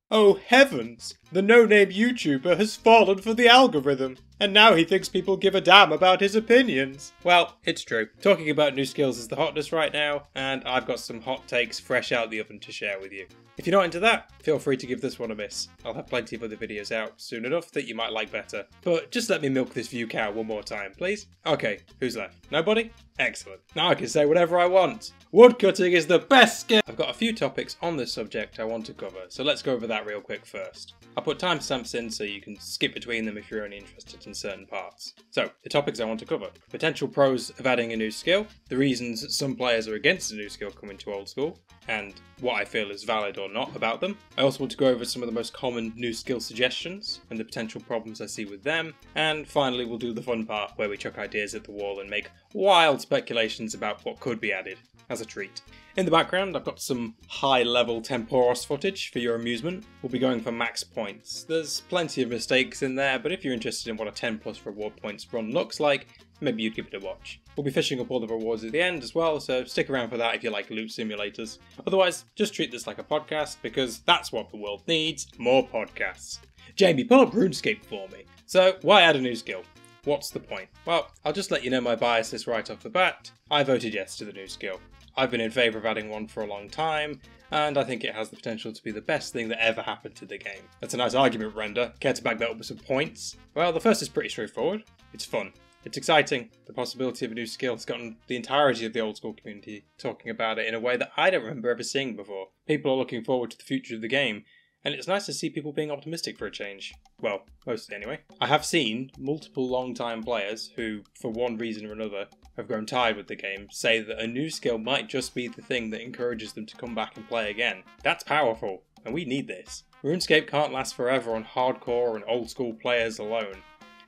Oh heavens! The no-name YouTuber has fallen for the algorithm, and now he thinks people give a damn about his opinions. Well, it's true. Talking about new skills is the hotness right now, and I've got some hot takes fresh out the oven to share with you. If you're not into that, feel free to give this one a miss. I'll have plenty of other videos out soon enough that you might like better. But just let me milk this view cow one more time, please. Okay, who's left? Nobody? Excellent. Now I can say whatever I want. Woodcutting is the best skill! I've got a few topics on this subject I want to cover, so let's go over that real quick first. I'll put timestamps in so you can skip between them if you're only interested in certain parts. So, the topics I want to cover. Potential pros of adding a new skill, the reasons some players are against a new skill coming to old school, and what I feel is valid or not about them. I also want to go over some of the most common new skill suggestions and the potential problems I see with them, and finally we'll do the fun part where we chuck ideas at the wall and make wild speculations about what could be added as a treat. In the background, I've got some high-level Temporos footage for your amusement. We'll be going for max points. There's plenty of mistakes in there, but if you're interested in what a 10 plus reward points run looks like, maybe you'd give it a watch. We'll be fishing up all the rewards at the end as well, so stick around for that if you like loot simulators. Otherwise, just treat this like a podcast, because that's what the world needs, more podcasts. Jamie, pull up RuneScape for me. So, why add a new skill? What's the point? Well, I'll just let you know my biases right off the bat. I voted yes to the new skill. I've been in favour of adding one for a long time, and I think it has the potential to be the best thing that ever happened to the game. That's a nice argument, Render. Care to back that up with some points? Well, the first is pretty straightforward. It's fun. It's exciting. The possibility of a new skill has gotten the entirety of the old school community talking about it in a way that I don't remember ever seeing before. People are looking forward to the future of the game, and it's nice to see people being optimistic for a change. Well, mostly anyway. I have seen multiple long-time players who, for one reason or another, have grown tired with the game, say that a new skill might just be the thing that encourages them to come back and play again. That's powerful, and we need this. RuneScape can't last forever on hardcore and old school players alone.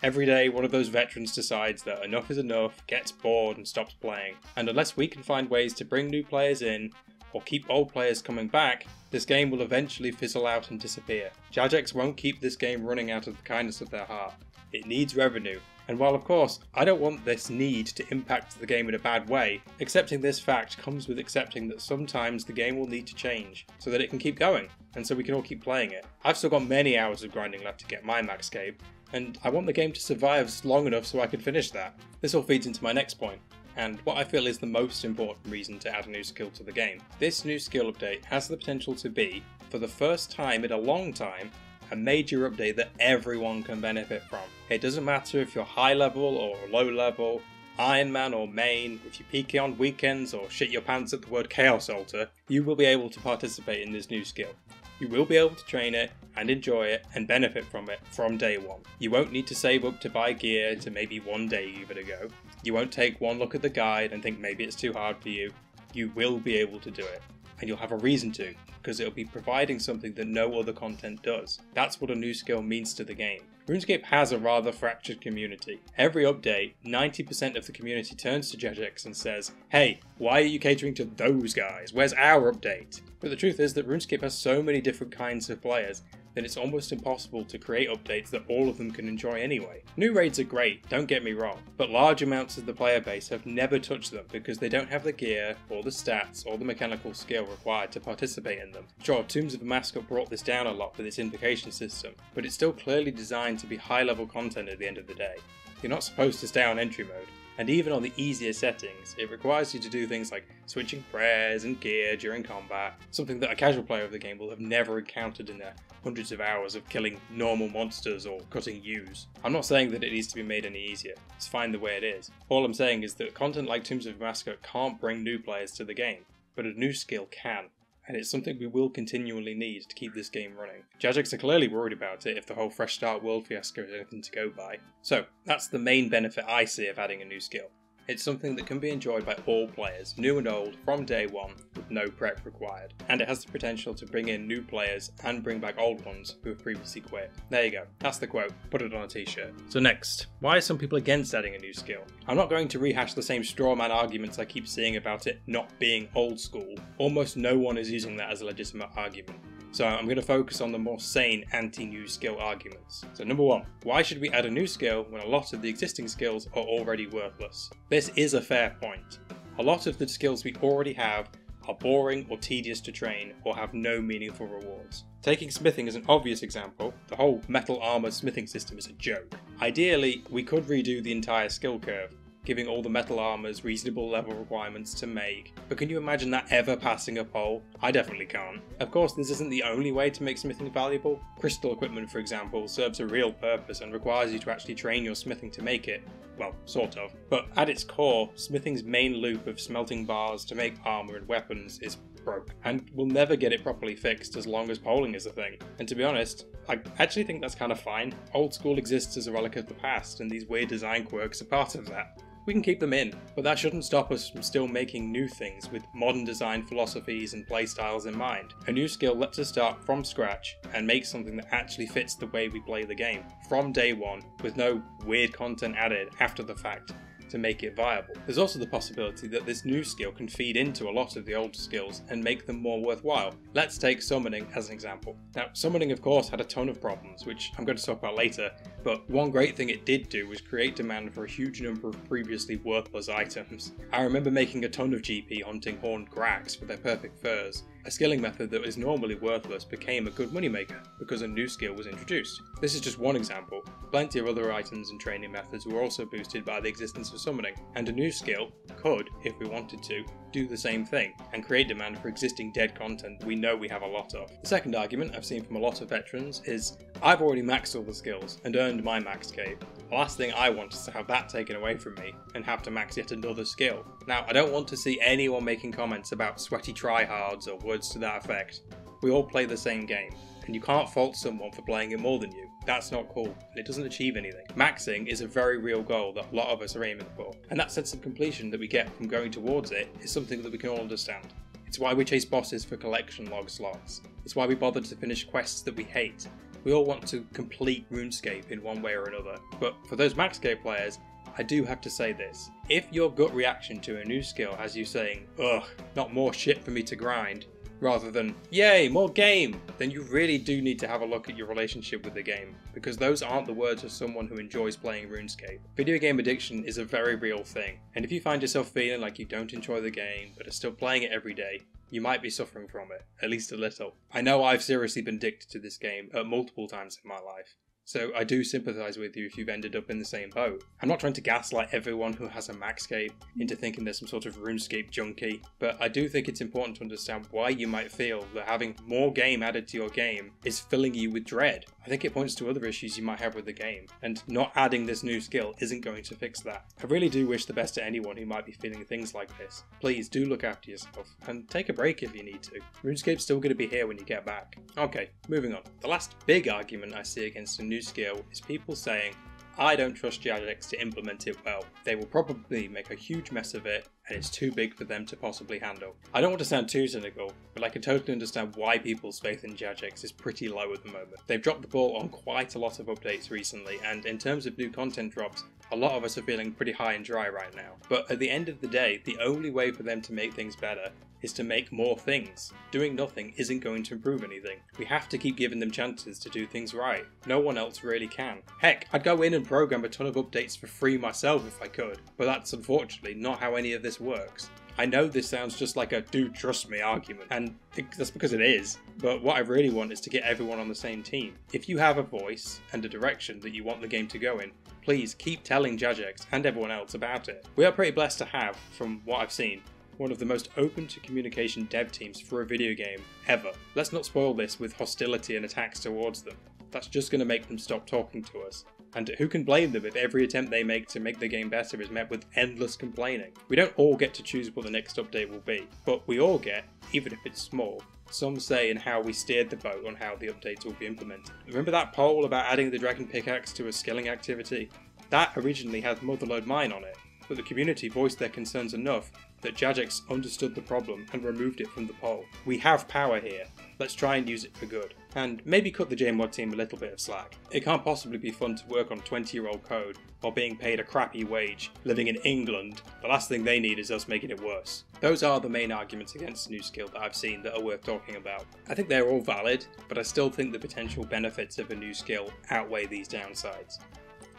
Every day, one of those veterans decides that enough is enough, gets bored and stops playing. And unless we can find ways to bring new players in, or keep old players coming back, this game will eventually fizzle out and disappear. Jagex won't keep this game running out of the kindness of their heart. It needs revenue. And while of course, I don't want this need to impact the game in a bad way, accepting this fact comes with accepting that sometimes the game will need to change, so that it can keep going, and so we can all keep playing it. I've still got many hours of grinding left to get my max cape, and I want the game to survive long enough so I can finish that. This all feeds into my next point, and what I feel is the most important reason to add a new skill to the game. This new skill update has the potential to be, for the first time in a long time, a major update that everyone can benefit from. It doesn't matter if you're high level or low level, Iron Man or main, if you peak on weekends or shit your pants at the word Chaos Altar, you will be able to participate in this new skill. You will be able to train it and enjoy it and benefit from it from day one. You won't need to save up to buy gear to maybe one day give it a go. You won't take one look at the guide and think maybe it's too hard for you. You will be able to do it. And you'll have a reason to, because it'll be providing something that no other content does. That's what a new skill means to the game. RuneScape has a rather fractured community. Every update, 90% of the community turns to Jagex and says, hey, why are you catering to those guys? Where's our update? But the truth is that RuneScape has so many different kinds of players that it's almost impossible to create updates that all of them can enjoy anyway. New raids are great, don't get me wrong, but large amounts of the player base have never touched them because they don't have the gear, or the stats, or the mechanical skill required to participate in them. Sure, Tombs of the Mascot brought this down a lot with its invocation system, but it's still clearly designed to be high level content at the end of the day. You're not supposed to stay on entry mode. And even on the easier settings, it requires you to do things like switching prayers and gear during combat, something that a casual player of the game will have never encountered in their hundreds of hours of killing normal monsters or cutting U's. I'm not saying that it needs to be made any easier, it's fine the way it is. All I'm saying is that content like Tombs of Mascot can't bring new players to the game, but a new skill can. And it's something we will continually need to keep this game running. Jagex are clearly worried about it if the whole Fresh Start World fiasco is anything to go by. So, that's the main benefit I see of adding a new skill. It's something that can be enjoyed by all players, new and old, from day one, with no prep required. And it has the potential to bring in new players and bring back old ones who have previously quit. There you go, that's the quote, put it on a t-shirt. So next, why are some people against adding a new skill? I'm not going to rehash the same straw man arguments I keep seeing about it not being old school. Almost no one is using that as a legitimate argument. So I'm going to focus on the more sane anti-new skill arguments. So number one, why should we add a new skill when a lot of the existing skills are already worthless? This is a fair point. A lot of the skills we already have are boring or tedious to train or have no meaningful rewards. Taking smithing as an obvious example, the whole metal armour smithing system is a joke. Ideally, we could redo the entire skill curve, giving all the metal armours reasonable level requirements to make, but can you imagine that ever passing a poll? I definitely can't. Of course, this isn't the only way to make smithing valuable. Crystal equipment, for example, serves a real purpose and requires you to actually train your smithing to make it. Well, sort of. But at its core, smithing's main loop of smelting bars to make armour and weapons is broke, and we'll never get it properly fixed as long as polling is a thing. And to be honest, I actually think that's kind of fine. Old school exists as a relic of the past, and these weird design quirks are part of that. We can keep them in, but that shouldn't stop us from still making new things with modern design philosophies and playstyles in mind. A new skill lets us start from scratch and make something that actually fits the way we play the game, from day one, with no weird content added after the fact to make it viable. There's also the possibility that this new skill can feed into a lot of the older skills and make them more worthwhile. Let's take summoning as an example. Now, summoning of course had a ton of problems, which I'm going to talk about later, but one great thing it did do was create demand for a huge number of previously worthless items. I remember making a ton of GP hunting horned grags for their perfect furs. A skilling method that was normally worthless became a good moneymaker because a new skill was introduced. This is just one example. Plenty of other items and training methods were also boosted by the existence of summoning, and a new skill could, if we wanted to, do the same thing and create demand for existing dead content we know we have a lot of. The second argument I've seen from a lot of veterans is, I've already maxed all the skills and earned my max cape. The last thing I want is to have that taken away from me and have to max yet another skill. Now, I don't want to see anyone making comments about sweaty tryhards or words to that effect. We all play the same game, and you can't fault someone for playing it more than you. That's not cool, and it doesn't achieve anything. Maxing is a very real goal that a lot of us are aiming for, and that sense of completion that we get from going towards it is something that we can all understand. It's why we chase bosses for collection log slots. It's why we bother to finish quests that we hate. We all want to complete RuneScape in one way or another, but for those Maxscape players, I do have to say this. If your gut reaction to a new skill has you saying, ugh, not more shit for me to grind, rather than, yay, more game, then you really do need to have a look at your relationship with the game, because those aren't the words of someone who enjoys playing RuneScape. Video game addiction is a very real thing, and if you find yourself feeling like you don't enjoy the game, but are still playing it every day, you might be suffering from it, at least a little. I know I've seriously been addicted to this game at multiple times in my life, so I do sympathise with you if you've ended up in the same boat. I'm not trying to gaslight everyone who has a Maxscape into thinking there's some sort of RuneScape junkie, but I do think it's important to understand why you might feel that having more game added to your game is filling you with dread. I think it points to other issues you might have with the game, and not adding this new skill isn't going to fix that. I really do wish the best to anyone who might be feeling things like this. Please do look after yourself, and take a break if you need to. RuneScape's still going to be here when you get back. Okay, moving on. The last big argument I see against a new skill is people saying, I don't trust Jagex to implement it well. They will probably make a huge mess of it, and it's too big for them to possibly handle. I don't want to sound too cynical, but I can totally understand why people's faith in Jagex is pretty low at the moment. They've dropped the ball on quite a lot of updates recently, and in terms of new content drops, a lot of us are feeling pretty high and dry right now. But at the end of the day, the only way for them to make things better is to make more things. Doing nothing isn't going to improve anything. We have to keep giving them chances to do things right. No one else really can. Heck, I'd go in and program a ton of updates for free myself if I could, but that's unfortunately not how any of this works. I know this sounds just like a do trust me argument, and that's because it is, but what I really want is to get everyone on the same team. If you have a voice and a direction that you want the game to go in, please keep telling Jagex and everyone else about it. We are pretty blessed to have, from what I've seen, one of the most open to communication dev teams for a video game ever. Let's not spoil this with hostility and attacks towards them. That's just going to make them stop talking to us. And who can blame them if every attempt they make to make the game better is met with endless complaining? We don't all get to choose what the next update will be, but we all get, even if it's small, some say in how we steered the boat on how the updates will be implemented. Remember that poll about adding the dragon pickaxe to a skilling activity? That originally had Motherlode Mine on it, but the community voiced their concerns enough that Jagex understood the problem and removed it from the poll. We have power here, let's try and use it for good. And maybe cut the JMod team a little bit of slack. It can't possibly be fun to work on 20-year-old code while being paid a crappy wage, living in England. The last thing they need is us making it worse. Those are the main arguments against the new skill that I've seen that are worth talking about. I think they're all valid, but I still think the potential benefits of a new skill outweigh these downsides.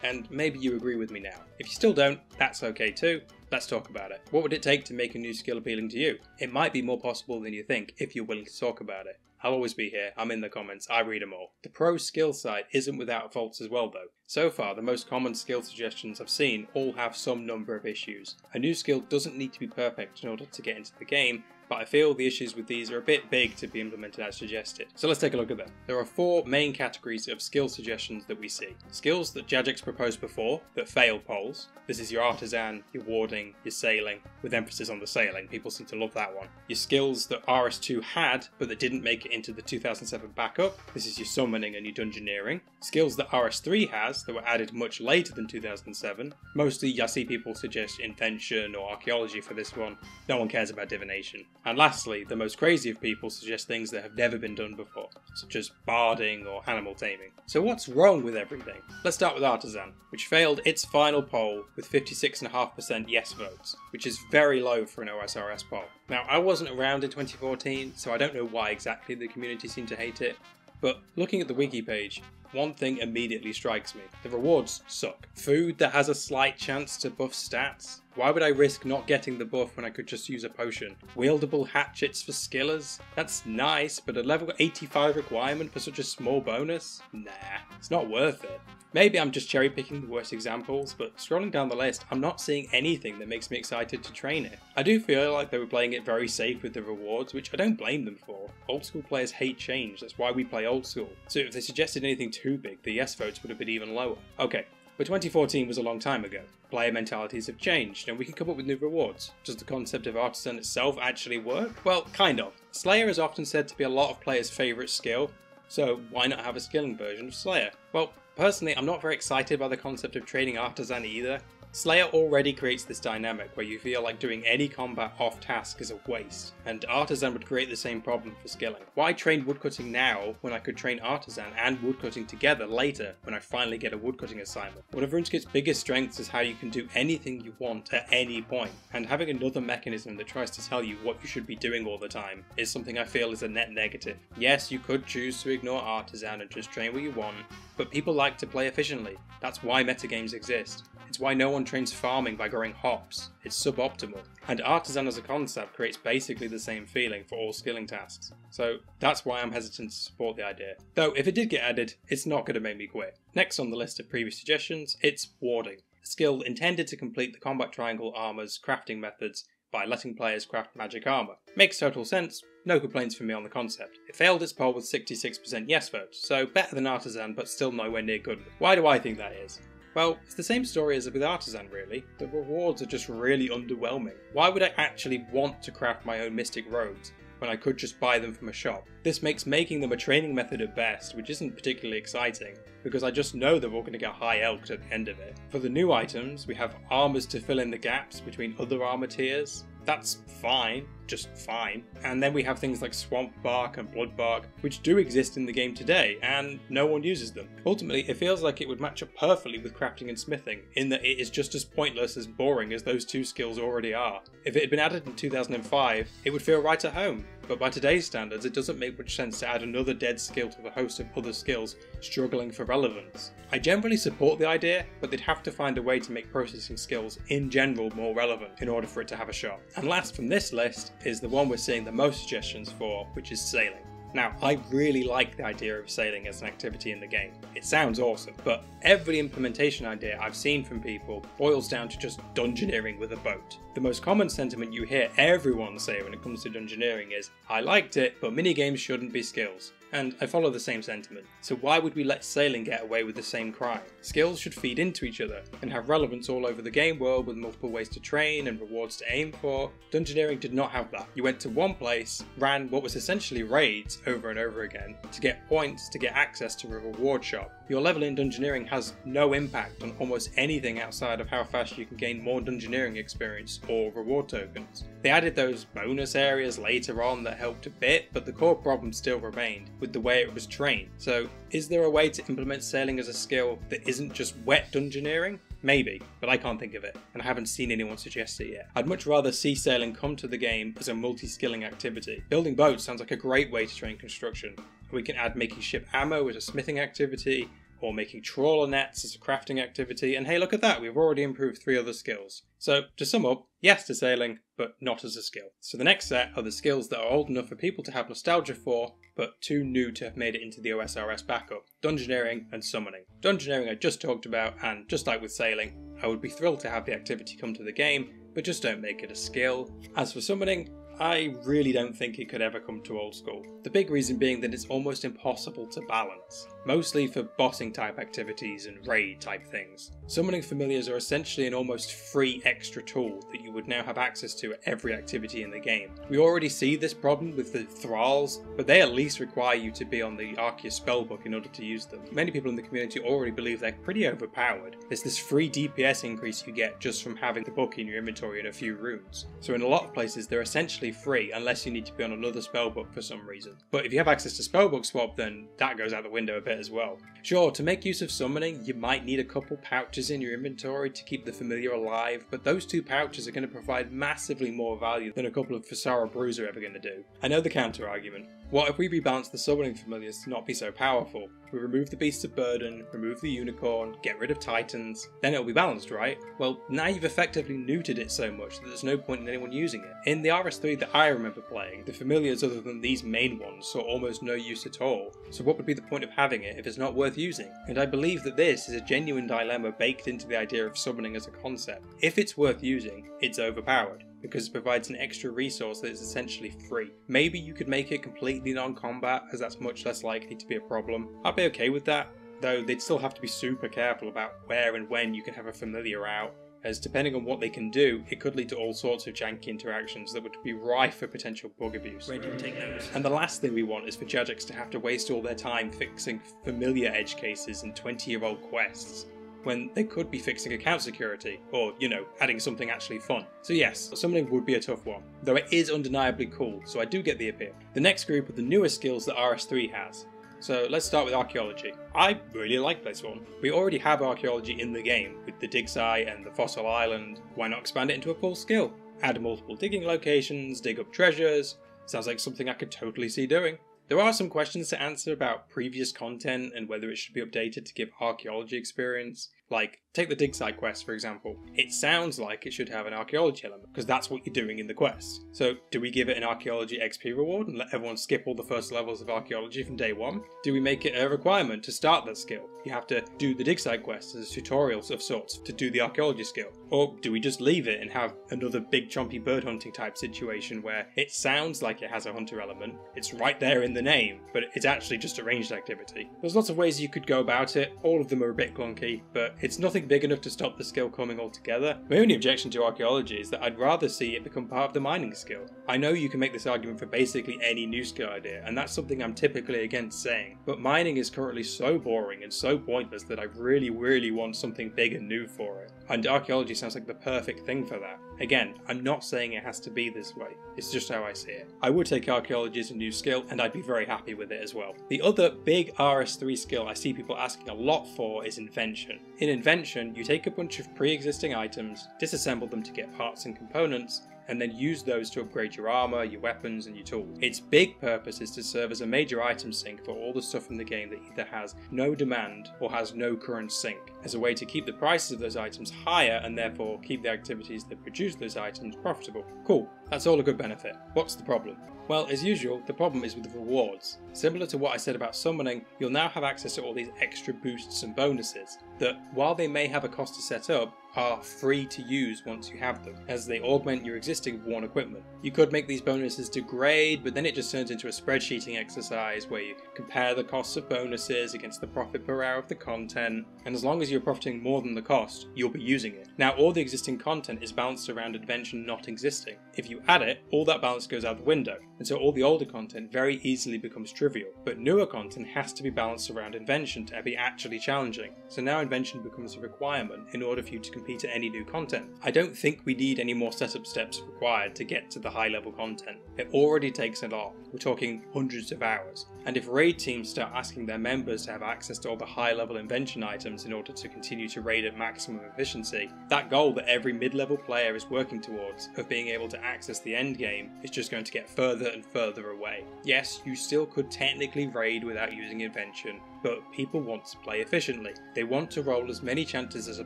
and maybe you agree with me now. If you still don't, that's okay too. Let's talk about it. What would it take to make a new skill appealing to you? It might be more possible than you think if you're willing to talk about it. I'll always be here, I'm in the comments, I read them all. The pro skill site isn't without faults as well though. So far, the most common skill suggestions I've seen all have some number of issues. A new skill doesn't need to be perfect in order to get into the game, but I feel the issues with these are a bit big to be implemented as suggested. So let's take a look at them. There are 4 main categories of skill suggestions that we see. Skills that Jagex proposed before, that failed polls. This is your artisan, your warding, your sailing, with emphasis on the sailing, people seem to love that one. Your skills that RS2 had, but that didn't make it into the 2007 backup. This is your summoning and your dungeoneering. Skills that RS3 has, that were added much later than 2007. Mostly I see people suggest invention or archaeology for this one. No one cares about divination. And lastly, the most crazy of people suggest things that have never been done before, such as barding or animal taming. So what's wrong with everything? Let's start with Artisan, which failed its final poll with 56.5% yes votes, which is very low for an OSRS poll. Now, I wasn't around in 2014, so I don't know why exactly the community seemed to hate it, but looking at the wiki page, one thing immediately strikes me. The rewards suck. Food that has a slight chance to buff stats? Why would I risk not getting the buff when I could just use a potion? Wieldable hatchets for skillers? That's nice, but a level 85 requirement for such a small bonus? Nah, it's not worth it. Maybe I'm just cherry picking the worst examples, but scrolling down the list, I'm not seeing anything that makes me excited to train it. I do feel like they were playing it very safe with the rewards, which I don't blame them for. Old school players hate change, that's why we play old school. So if they suggested anything too big, the yes votes would have been even lower. Okay, but 2014 was a long time ago. Player mentalities have changed, and we can come up with new rewards. Does the concept of Artisan itself actually work? Well, kind of. Slayer is often said to be a lot of players' favourite skill, so why not have a skilling version of Slayer? Well, personally, I'm not very excited by the concept of training Artisan either. Slayer already creates this dynamic where you feel like doing any combat off task is a waste, and Artisan would create the same problem for skilling. Why train woodcutting now when I could train Artisan and woodcutting together later when I finally get a woodcutting assignment? One of RuneScape's biggest strengths is how you can do anything you want at any point, and having another mechanism that tries to tell you what you should be doing all the time is something I feel is a net negative. Yes, you could choose to ignore Artisan and just train what you want, but people like to play efficiently. That's why metagames exist. It's why no one trains farming by growing hops. It's suboptimal. And Artisan as a concept creates basically the same feeling for all skilling tasks. So that's why I'm hesitant to support the idea. Though if it did get added, it's not going to make me quit. Next on the list of previous suggestions, it's warding. A skill intended to complete the combat triangle armor's crafting methods by letting players craft magic armor. Makes total sense, no complaints from me on the concept. It failed its poll with 66% yes votes, so better than Artisan but still nowhere near good. Why do I think that is? Well, it's the same story as with Artisan really. The rewards are just really underwhelming. Why would I actually want to craft my own mystic robes when I could just buy them from a shop? This makes making them a training method at best, which isn't particularly exciting, because I just know that we're going to get high elked at the end of it. For the new items, we have armors to fill in the gaps between other armor tiers. That's fine, just fine. And then we have things like Swamp Bark and Blood Bark, which do exist in the game today, and no one uses them. Ultimately, it feels like it would match up perfectly with crafting and smithing, in that it is just as pointless as boring as those two skills already are. If it had been added in 2005, it would feel right at home, but by today's standards, it doesn't make much sense to add another dead skill to the host of other skills struggling for relevance. I generally support the idea, but they'd have to find a way to make processing skills in general more relevant in order for it to have a shot. And last from this list is the one we're seeing the most suggestions for, which is sailing. Now, I really like the idea of sailing as an activity in the game. It sounds awesome, but every implementation idea I've seen from people boils down to just dungeoneering with a boat. The most common sentiment you hear everyone say when it comes to dungeoneering is, I liked it, but minigames shouldn't be skills. And I follow the same sentiment. So why would we let sailing get away with the same crime? Skills should feed into each other and have relevance all over the game world with multiple ways to train and rewards to aim for. Dungeoneering did not have that. You went to one place, ran what was essentially raids over and over again to get points to get access to a reward shop. Your level in dungeoneering has no impact on almost anything outside of how fast you can gain more dungeoneering experience or reward tokens. They added those bonus areas later on that helped a bit, but the core problem still remained with the way it was trained. So is there a way to implement sailing as a skill that isn't just wet dungeoneering? Maybe, but I can't think of it, and I haven't seen anyone suggest it yet. I'd much rather see sailing come to the game as a multi-skilling activity. Building boats sounds like a great way to train construction. We can add making ship ammo as a smithing activity, or making trawler nets as a crafting activity, and hey, look at that, we've already improved 3 other skills. So, to sum up, yes to sailing, but not as a skill. So the next set are the skills that are old enough for people to have nostalgia for, but too new to have made it into the OSRS backup: dungeoneering and summoning. Dungeoneering I just talked about, and just like with sailing, I would be thrilled to have the activity come to the game, but just don't make it a skill. As for summoning, I really don't think it could ever come to old school. The big reason being that it's almost impossible to balance, mostly for bossing type activities and raid type things. Summoning familiars are essentially an almost free extra tool that you would now have access to at every activity in the game. We already see this problem with the thralls, but they at least require you to be on the Arceus spellbook in order to use them. Many people in the community already believe they're pretty overpowered. There's this free DPS increase you get just from having the book in your inventory and a few runes. So in a lot of places they're essentially free unless you need to be on another spellbook for some reason. But if you have access to spellbook swap, then that goes out the window a bit as well. Sure, to make use of summoning you might need a couple pouches in your inventory to keep the familiar alive, but those 2 pouches are going to provide massively more value than a couple of Visara brews are ever going to do. I know the counter argument. What if we rebalance the summoning familiars to not be so powerful? We remove the Beasts of Burden, remove the Unicorn, get rid of Titans, then it'll be balanced, right? Well, now you've effectively neutered it so much that there's no point in anyone using it. In the RS3 that I remember playing, the familiars other than these main ones saw almost no use at all, so what would be the point of having it if it's not worth using? And I believe that this is a genuine dilemma baked into the idea of summoning as a concept. If it's worth using, it's overpowered, because it provides an extra resource that is essentially free. Maybe you could make it completely non-combat, as that's much less likely to be a problem. I'd be okay with that, though they'd still have to be super careful about where and when you can have a familiar out, as depending on what they can do, it could lead to all sorts of janky interactions that would be rife for potential bug abuse. Ready to take notes. And the last thing we want is for Jagex to have to waste all their time fixing familiar edge cases and 20-year-old quests, when they could be fixing account security, or, you know, adding something actually fun. So yes, summoning would be a tough one, though it is undeniably cool, so I do get the appeal. The next group are the newer skills that RS3 has. So let's start with archaeology. I really like this one. We already have archaeology in the game, with the dig site and the fossil island. Why not expand it into a full skill? Add multiple digging locations, dig up treasures. Sounds like something I could totally see doing. There are some questions to answer about previous content and whether it should be updated to give archaeology experience. Like, take the dig site quest for example. It sounds like it should have an archaeology element, because that's what you're doing in the quest. So, do we give it an archaeology XP reward and let everyone skip all the first levels of archaeology from day one? Do we make it a requirement to start that skill? You have to do the dig site quest as tutorials of sorts to do the archaeology skill. Or do we just leave it and have another big chompy bird hunting type situation where it sounds like it has a hunter element, it's right there in the name, but it's actually just a ranged activity? There's lots of ways you could go about it, all of them are a bit clunky, but it's nothing big enough to stop the skill coming altogether. My only objection to archaeology is that I'd rather see it become part of the mining skill. I know you can make this argument for basically any new skill idea, and that's something I'm typically against saying, but mining is currently so boring and so pointless that I really want something big and new for it. And archaeology sounds like the perfect thing for that. Again, I'm not saying it has to be this way, it's just how I see it. I would take archaeology as a new skill, and I'd be very happy with it as well. The other big RS3 skill I see people asking a lot for is invention. In invention, you take a bunch of pre-existing items, disassemble them to get parts and components, and then use those to upgrade your armor, your weapons, and your tools. Its big purpose is to serve as a major item sink for all the stuff in the game that either has no demand or has no current sink, as a way to keep the prices of those items higher and therefore keep the activities that produce those items profitable. Cool, that's all a good benefit. What's the problem? Well, as usual, the problem is with the rewards. Similar to what I said about summoning, you'll now have access to all these extra boosts and bonuses that, while they may have a cost to set up, are free to use once you have them, as they augment your existing worn equipment. You could make these bonuses degrade, but then it just turns into a spreadsheeting exercise where you compare the costs of bonuses against the profit per hour of the content, and as long as you're profiting more than the cost, you'll be using it. Now, all the existing content is balanced around invention not existing. If you add it, all that balance goes out the window, and so all the older content very easily becomes trivial. But newer content has to be balanced around invention to be actually challenging, so now invention becomes a requirement in order for you to compete at any new content. I don't think we need any more setup steps required to get to the high level content. It already takes a lot. We're talking hundreds of hours. And if raid teams start asking their members to have access to all the high level invention items in order to continue to raid at maximum efficiency, that goal that every mid-level player is working towards of being able to access the end game is just going to get further and further away. Yes, you still could technically raid without using invention, but people want to play efficiently. They want to roll as many chances as a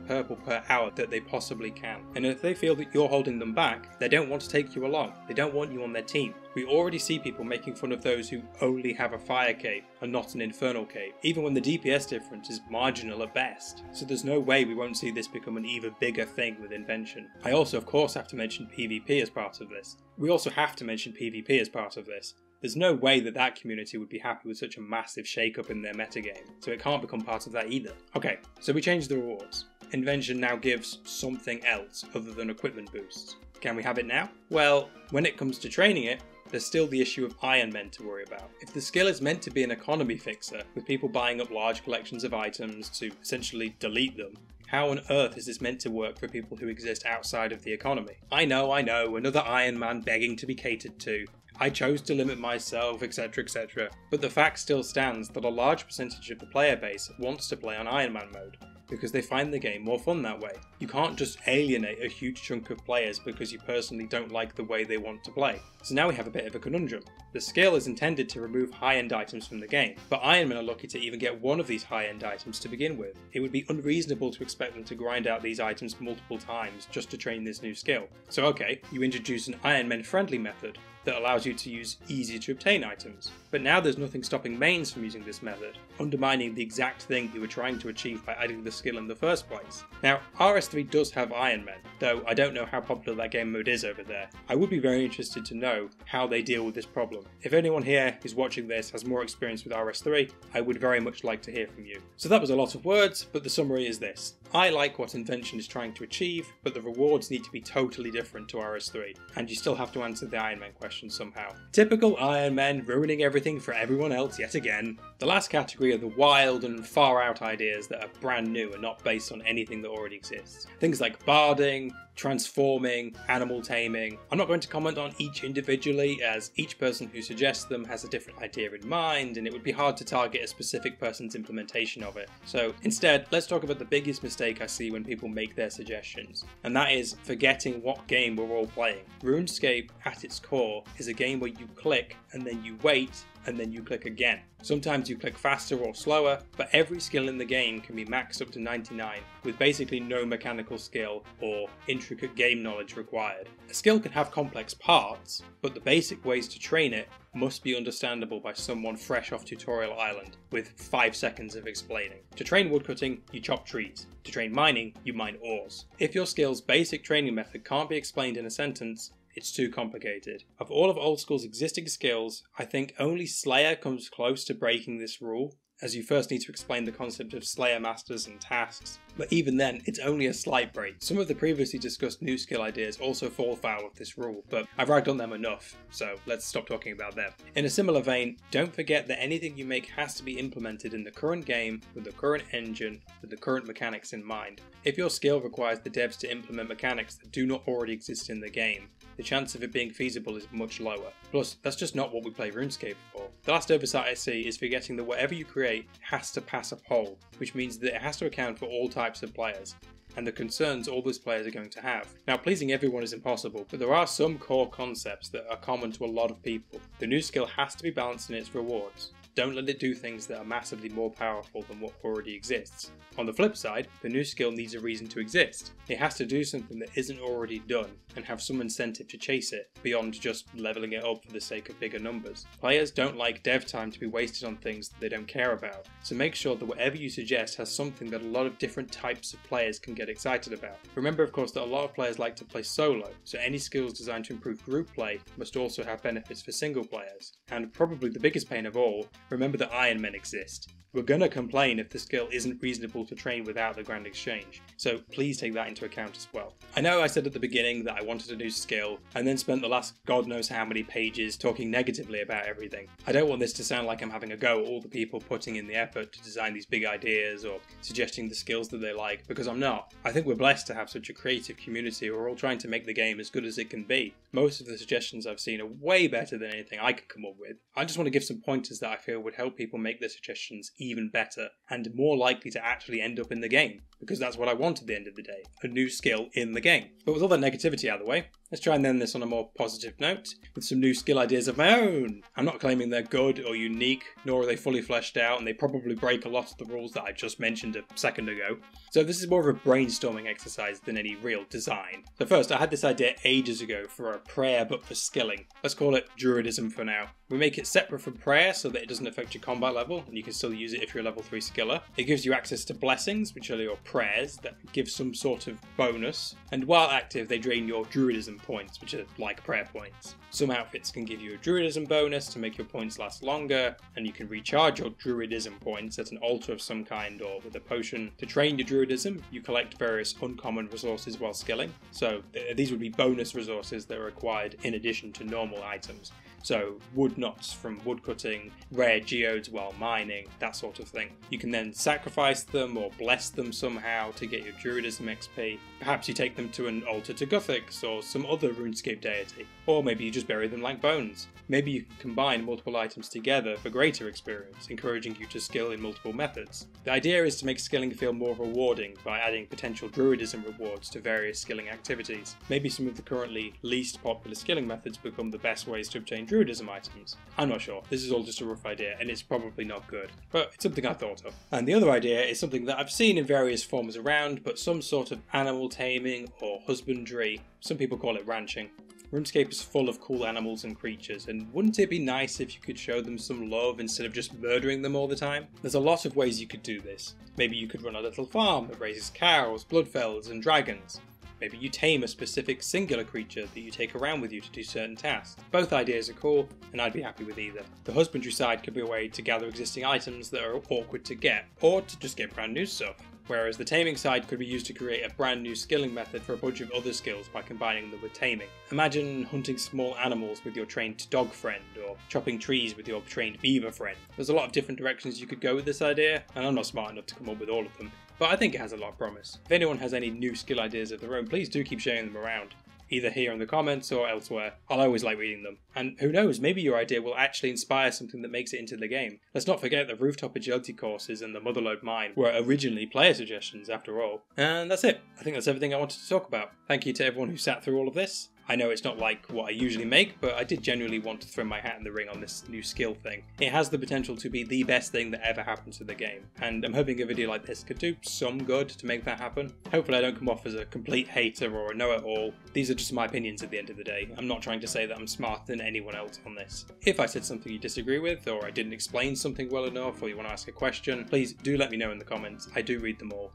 purple per hour that they possibly can. And if they feel that you're holding them back, they don't want to take you along. They don't want you on their team. We already see people making fun of those who only have a fire cape and not an infernal cape, even when the DPS difference is marginal at best. So there's no way we won't see this become an even bigger thing with Invention. I also of course have to mention PvP as part of this. We also have to mention PvP as part of this. There's no way that that community would be happy with such a massive shake-up in their metagame, so it can't become part of that either. Okay, so we changed the rewards. Invention now gives something else other than equipment boosts. Can we have it now? Well, when it comes to training it, there's still the issue of Iron Men to worry about. If the skill is meant to be an economy fixer, with people buying up large collections of items to essentially delete them, how on earth is this meant to work for people who exist outside of the economy? I know, another Iron Man begging to be catered to. I chose to limit myself, etc, etc. But the fact still stands that a large percentage of the player base wants to play on Iron Man mode, because they find the game more fun that way. You can't just alienate a huge chunk of players because you personally don't like the way they want to play. So now we have a bit of a conundrum. The skill is intended to remove high-end items from the game, but Iron Men are lucky to even get one of these high-end items to begin with. It would be unreasonable to expect them to grind out these items multiple times just to train this new skill. So okay, you introduce an Iron Men friendly method that allows you to use easy to obtain items. But now there's nothing stopping mains from using this method, undermining the exact thing you were trying to achieve by adding the skill in the first place. Now, RS3 does have Iron Men, though I don't know how popular that game mode is over there. I would be very interested to know how they deal with this problem. If anyone here who's watching this has more experience with RS3, I would very much like to hear from you. So that was a lot of words, but the summary is this. I like what Invention is trying to achieve, but the rewards need to be totally different to RS3, and you still have to answer the Iron Man question somehow. Typical Iron Men ruining everything for everyone else yet again. The last category are the wild and far out ideas that are brand new and not based on anything that already exists. Things like barding, transforming, animal taming. I'm not going to comment on each individually, as each person who suggests them has a different idea in mind and it would be hard to target a specific person's implementation of it. So instead, let's talk about the biggest mistake I see when people make their suggestions, and that is forgetting what game we're all playing. RuneScape, at its core, is a game where you click and then you wait and then you click again. Sometimes you click faster or slower, but every skill in the game can be maxed up to 99, with basically no mechanical skill or intricate game knowledge required. A skill can have complex parts, but the basic ways to train it must be understandable by someone fresh off Tutorial Island, with 5 seconds of explaining. To train woodcutting, you chop trees. To train mining, you mine ores. If your skill's basic training method can't be explained in a sentence, it's too complicated. Of all of Old School's existing skills, I think only Slayer comes close to breaking this rule, as you first need to explain the concept of Slayer Masters and tasks, but even then, it's only a slight break. Some of the previously discussed new skill ideas also fall foul of this rule, but I've ragged on them enough, so let's stop talking about them. In a similar vein, don't forget that anything you make has to be implemented in the current game, with the current engine, with the current mechanics in mind. If your skill requires the devs to implement mechanics that do not already exist in the game, the chance of it being feasible is much lower. Plus, that's just not what we play RuneScape for. The last oversight I see is forgetting that whatever you create has to pass a poll, which means that it has to account for all types of players, and the concerns all those players are going to have. Now, pleasing everyone is impossible, but there are some core concepts that are common to a lot of people. The new skill has to be balanced in its rewards. Don't let it do things that are massively more powerful than what already exists. On the flip side, the new skill needs a reason to exist. It has to do something that isn't already done, and have some incentive to chase it, beyond just leveling it up for the sake of bigger numbers. Players don't like dev time to be wasted on things that they don't care about, so make sure that whatever you suggest has something that a lot of different types of players can get excited about. Remember of course that a lot of players like to play solo, so any skills designed to improve group play must also have benefits for single players. And probably the biggest pain of all, remember that Iron Men exist. We're gonna complain if the skill isn't reasonable to train without the Grand Exchange, so please take that into account as well. I know I said at the beginning that I wanted a new skill, and then spent the last god knows how many pages talking negatively about everything. I don't want this to sound like I'm having a go at all the people putting in the effort to design these big ideas or suggesting the skills that they like, because I'm not. I think we're blessed to have such a creative community who are all trying to make the game as good as it can be. Most of the suggestions I've seen are way better than anything I could come up with. I just want to give some pointers that I feel would help people make their suggestions even better and more likely to actually end up in the game, because that's what I want at the end of the day, a new skill in the game. But with all that negativity out of the way, Let's try and end this on a more positive note, with some new skill ideas of my own. I'm not claiming they're good or unique, nor are they fully fleshed out, and they probably break a lot of the rules that I just mentioned a second ago. So this is more of a brainstorming exercise than any real design. So first, I had this idea ages ago for a prayer but for skilling. Let's call it Druidism for now. We make it separate from prayer so that it doesn't affect your combat level, and you can still use it if you're a level 3 skiller. It gives you access to blessings, which are your prayers that give some sort of bonus, and while active they drain your Druidism points, which are like prayer points. Some outfits can give you a Druidism bonus to make your points last longer, and you can recharge your Druidism points at an altar of some kind or with a potion. To train your Druidism, you collect various uncommon resources while skilling, so these would be bonus resources that are required in addition to normal items. So wood knots from woodcutting, rare geodes while mining, that sort of thing. You can then sacrifice them or bless them somehow to get your Druidism XP. Perhaps you take them to an altar to Guthix or some other RuneScape deity. Or maybe you just bury them like bones. Maybe you can combine multiple items together for greater experience, encouraging you to skill in multiple methods. The idea is to make skilling feel more rewarding by adding potential Druidism rewards to various skilling activities. Maybe some of the currently least popular skilling methods become the best ways to obtain Druidism items. I'm not sure, this is all just a rough idea and it's probably not good, but it's something I thought of. And the other idea is something that I've seen in various forms around, but some sort of animal taming or husbandry. Some people call it ranching. RuneScape is full of cool animals and creatures, and wouldn't it be nice if you could show them some love instead of just murdering them all the time? There's a lot of ways you could do this. Maybe you could run a little farm that raises cows, bloodfells and dragons. Maybe you tame a specific singular creature that you take around with you to do certain tasks. Both ideas are cool, and I'd be happy with either. The husbandry side could be a way to gather existing items that are awkward to get, or to just get brand new stuff. Whereas the taming side could be used to create a brand new skilling method for a bunch of other skills by combining them with taming. Imagine hunting small animals with your trained dog friend, or chopping trees with your trained beaver friend. There's a lot of different directions you could go with this idea, and I'm not smart enough to come up with all of them, but I think it has a lot of promise. If anyone has any new skill ideas of their own, please do keep sharing them around. Either here in the comments or elsewhere. I'll always like reading them. And who knows, maybe your idea will actually inspire something that makes it into the game. Let's not forget that rooftop agility courses and the Motherlode mine were originally player suggestions after all. And that's it. I think that's everything I wanted to talk about. Thank you to everyone who sat through all of this. I know it's not like what I usually make, but I did genuinely want to throw my hat in the ring on this new skill thing. It has the potential to be the best thing that ever happened to the game, and I'm hoping a video like this could do some good to make that happen. Hopefully I don't come off as a complete hater or a know-it-all. These are just my opinions at the end of the day. I'm not trying to say that I'm smarter than anyone else on this. If I said something you disagree with, or I didn't explain something well enough, or you want to ask a question, please do let me know in the comments. I do read them all.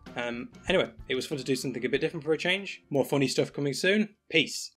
Anyway, it was fun to do something a bit different for a change. More funny stuff coming soon. Peace.